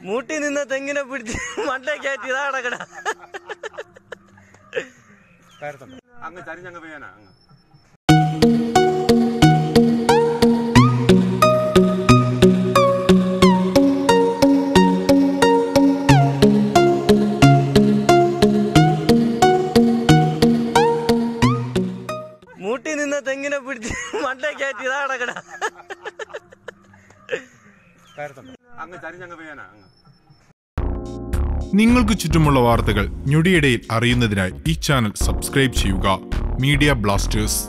മൂട്ടി നിന്ന തെങ്ങിനെ പിടിച്ച് മണ്ടേ കയറ്റി ഇതാ കിടക്കട. അങ്ങ് ചരിഞ്ഞങ്ങ് പെയ്യാനാ അങ്ങ്. മൂട്ടി നിന്ന തെങ്ങിനെ പിടിച്ച് മണ്ടേ കയറ്റി ഇതാ കിടക്കട. അങ്ങ് ചരിഞ്ഞങ്ങ് പെയ്യാനാ അങ്ങ്. നിങ്ങൾക്ക് ചുറ്റുമുള്ള വാർത്തകൾ ഞൊടിയിടയിൽ അറിയുന്നതിനായി ഈ ചാനൽ സബ്സ്ക്രൈബ് ചെയ്യുക. Media Blasters.